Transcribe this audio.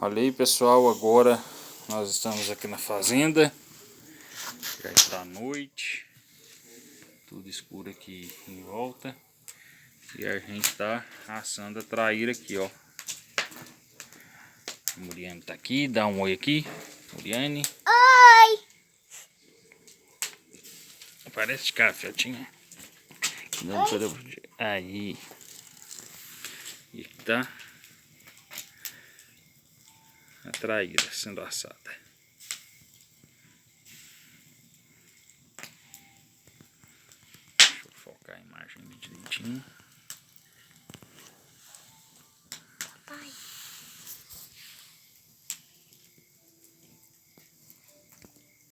Olha aí, pessoal, agora nós estamos aqui na fazenda. Já está noite, tudo escuro aqui em volta. E a gente está assando a traíra aqui, ó. A Muriane tá aqui, dá um oi aqui, Muriane. Oi! Parece de cá, fiotinha. Aí. E tá a traíra sendo assada. Deixa eu focar a imagem direitinho.